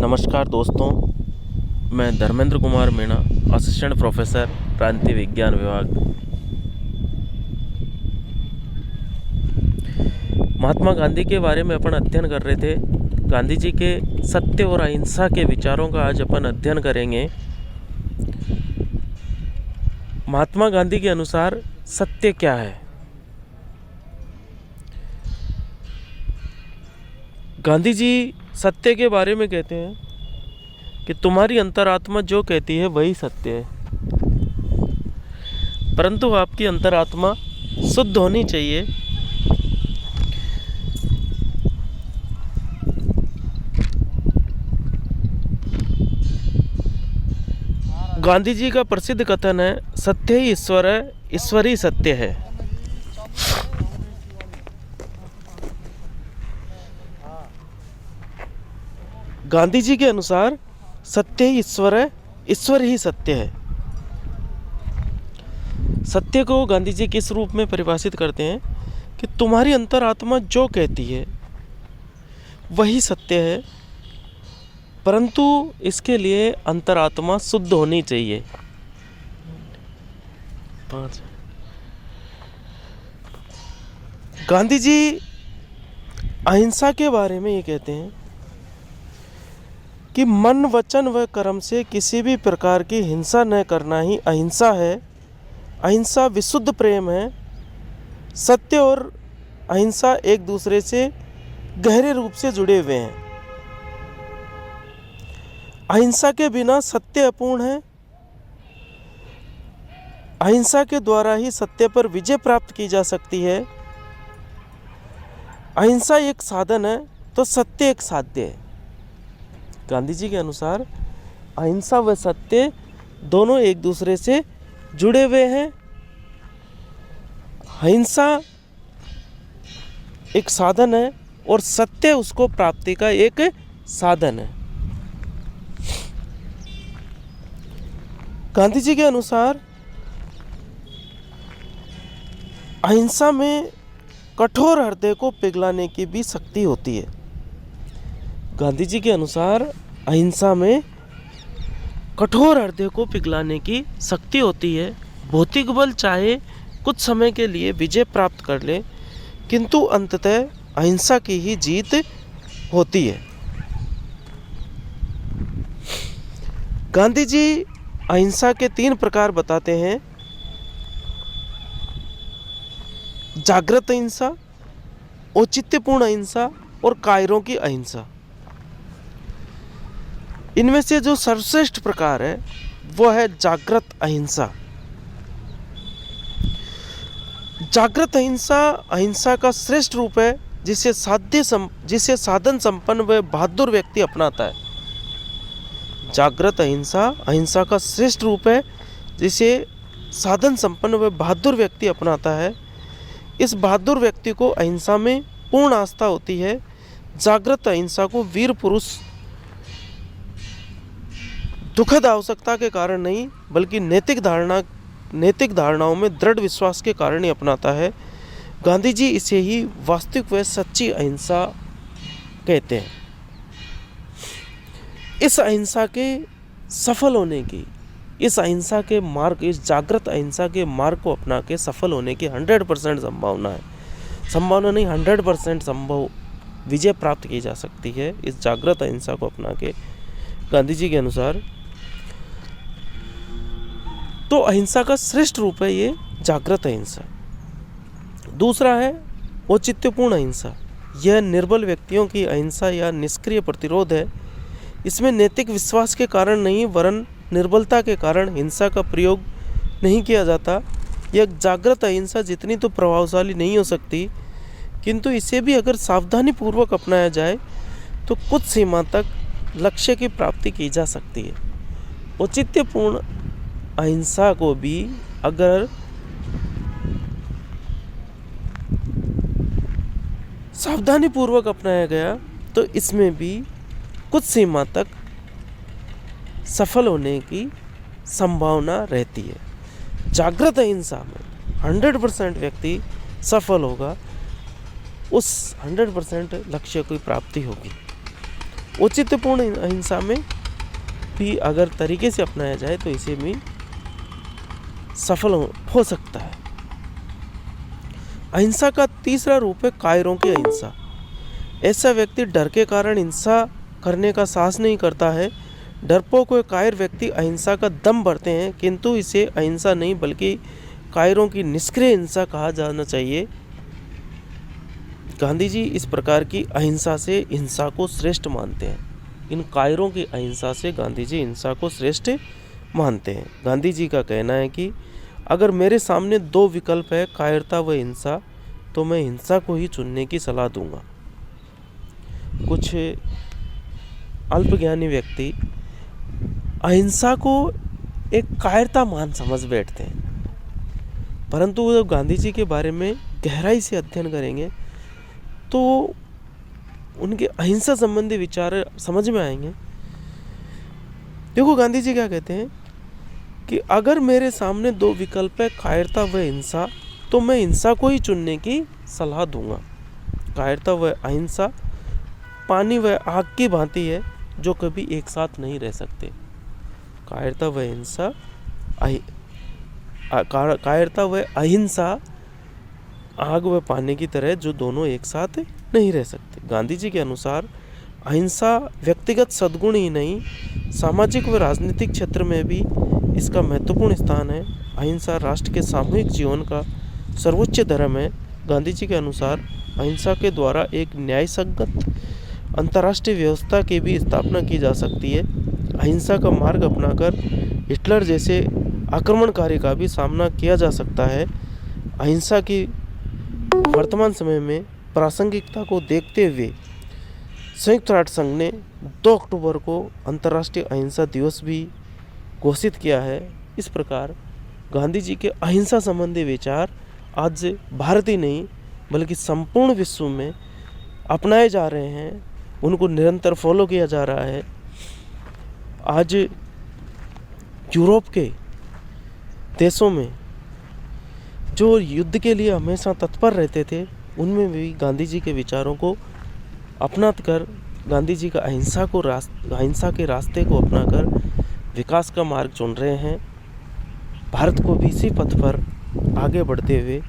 नमस्कार दोस्तों, मैं धर्मेंद्र कुमार मीणा, असिस्टेंट प्रोफेसर प्रांतीय विज्ञान विभाग। महात्मा गांधी के बारे में अपन अध्ययन कर रहे थे। गांधी जी के सत्य और अहिंसा के विचारों का आज अपन अध्ययन करेंगे। महात्मा गांधी के अनुसार सत्य क्या है? गांधी जी सत्य के बारे में कहते हैं कि तुम्हारी अंतरात्मा जो कहती है वही सत्य है, परंतु आपकी अंतरात्मा शुद्ध होनी चाहिए। गांधी जी का प्रसिद्ध कथन है, सत्य ही ईश्वर है, ईश्वर ही सत्य है। गांधी जी के अनुसार सत्य ही ईश्वर है, ईश्वर ही सत्य है। सत्य को गांधी जी किस रूप में परिभाषित करते हैं कि तुम्हारी अंतरात्मा जो कहती है वही सत्य है, परंतु इसके लिए अंतरात्मा शुद्ध होनी चाहिए। गांधी जी अहिंसा के बारे में ये कहते हैं कि मन, वचन व कर्म से किसी भी प्रकार की हिंसा न करना ही अहिंसा है। अहिंसा विशुद्ध प्रेम है। सत्य और अहिंसा एक दूसरे से गहरे रूप से जुड़े हुए हैं। अहिंसा के बिना सत्य अपूर्ण है। अहिंसा के द्वारा ही सत्य पर विजय प्राप्त की जा सकती है। अहिंसा एक साधन है तो सत्य एक साध्य है। गांधी जी के अनुसार अहिंसा व सत्य दोनों एक दूसरे से जुड़े हुए हैं। अहिंसा एक साधन है और सत्य उसको प्राप्ति का एक साधन है। गांधी जी के अनुसार अहिंसा में कठोर हृदय को पिघलाने की भी शक्ति होती है। गांधी जी के अनुसार अहिंसा में कठोर हृदय को पिघलाने की शक्ति होती है। भौतिक बल चाहे कुछ समय के लिए विजय प्राप्त कर ले, किंतु अंततः अहिंसा की ही जीत होती है। गांधी जी अहिंसा के 3 प्रकार बताते हैं: जागृत अहिंसा, औचित्यपूर्ण अहिंसा और कायरों की अहिंसा। इनमें से जो सर्वश्रेष्ठ प्रकार है वो है जागृत अहिंसा। जागृत अहिंसा अहिंसा का श्रेष्ठ रूप है, जिसे साधन संपन्न व बहादुर व्यक्ति अपनाता है। जागृत अहिंसा अहिंसा का श्रेष्ठ रूप है, जिसे साधन संपन्न व बहादुर व्यक्ति अपनाता है। इस बहादुर व्यक्ति को अहिंसा में पूर्ण आस्था होती है। जागृत अहिंसा को वीर पुरुष दुखद आवश्यकता के कारण नहीं, बल्कि नैतिक धारणाओं में दृढ़ विश्वास के कारण ही अपनाता है। गांधी जी इसे ही वास्तविक व सच्ची अहिंसा कहते हैं। इस अहिंसा के सफल होने की, इस अहिंसा के मार्ग, इस जागृत अहिंसा के मार्ग को अपना के सफल होने की 100% संभावना है। संभावना नहीं, 100% संभव विजय प्राप्त की जा सकती है इस जागृत अहिंसा को अपना के। गांधी जी के अनुसार तो अहिंसा का श्रेष्ठ रूप है ये जागृत अहिंसा। दूसरा है औचित्यपूर्ण अहिंसा। यह निर्बल व्यक्तियों की अहिंसा या निष्क्रिय प्रतिरोध है। इसमें नैतिक विश्वास के कारण नहीं, वरन निर्बलता के कारण हिंसा का प्रयोग नहीं किया जाता। यह जागृत अहिंसा जितनी तो प्रभावशाली नहीं हो सकती, किंतु इसे भी अगर सावधानी पूर्वक अपनाया जाए तो कुछ सीमा तक लक्ष्य की प्राप्ति की जा सकती है। औचित्यपूर्ण अहिंसा को भी अगर सावधानी पूर्वक अपनाया गया तो इसमें भी कुछ सीमा तक सफल होने की संभावना रहती है। जागृत अहिंसा में 100% व्यक्ति सफल होगा, उस 100% लक्ष्य की प्राप्ति होगी। औचित्यपूर्ण अहिंसा में भी अगर तरीके से अपनाया जाए तो इसे भी सफल हो सकता है। अहिंसा का तीसरा रूप है कायरों की अहिंसा। ऐसा व्यक्ति डर के कारण हिंसा करने का साहस नहीं करता है। डरपोक व कायर व्यक्ति अहिंसा का दम भरते हैं, किंतु इसे अहिंसा नहीं बल्कि कायरों की निष्क्रिय हिंसा कहा जाना चाहिए। गांधी जी इस प्रकार की अहिंसा से हिंसा को श्रेष्ठ मानते हैं। इन कायरों की अहिंसा से गांधी जी हिंसा को श्रेष्ठ मानते हैं। गांधी जी का कहना है कि अगर मेरे सामने दो विकल्प है, कायरता व हिंसा, तो मैं हिंसा को ही चुनने की सलाह दूंगा। कुछ अल्पज्ञानी व्यक्ति अहिंसा को एक कायरता मान समझ बैठते हैं, परंतु जब गांधी जी के बारे में गहराई से अध्ययन करेंगे तो उनके अहिंसा संबंधी विचार समझ में आएंगे। देखो गांधी जी क्या कहते हैं कि अगर मेरे सामने दो विकल्प है, कायरता व हिंसा, तो मैं हिंसा को ही चुनने की सलाह दूंगा। कायरता व अहिंसा पानी व आग की भांति है जो कभी एक साथ नहीं रह सकते। कायरता व हिंसा कायरता व अहिंसा आग व पानी की तरह जो दोनों एक साथ नहीं रह सकते। गांधी जी के अनुसार अहिंसा व्यक्तिगत सद्गुण ही नहीं, सामाजिक व राजनीतिक क्षेत्र में भी इसका महत्वपूर्ण स्थान है। अहिंसा राष्ट्र के सामूहिक जीवन का सर्वोच्च धर्म है। गांधी जी के अनुसार अहिंसा के द्वारा एक न्यायसंगत अंतर्राष्ट्रीय व्यवस्था की भी स्थापना की जा सकती है। अहिंसा का मार्ग अपनाकर हिटलर जैसे आक्रमणकारी का भी सामना किया जा सकता है। अहिंसा की वर्तमान समय में प्रासंगिकता को देखते हुए संयुक्त राष्ट्र संघ ने 2 अक्टूबर को अंतर्राष्ट्रीय अहिंसा दिवस भी घोषित किया है। इस प्रकार गांधी जी के अहिंसा संबंधी विचार आज भारत ही नहीं बल्कि संपूर्ण विश्व में अपनाए जा रहे हैं, उनको निरंतर फॉलो किया जा रहा है। आज यूरोप के देशों में जो युद्ध के लिए हमेशा तत्पर रहते थे, उनमें भी गांधी जी के विचारों को अपनाकर गांधी जी का अहिंसा के रास्ते को अपनाकर विकास का मार्ग चुन रहे हैं। भारत को भी इसी पथ पर आगे बढ़ते हुए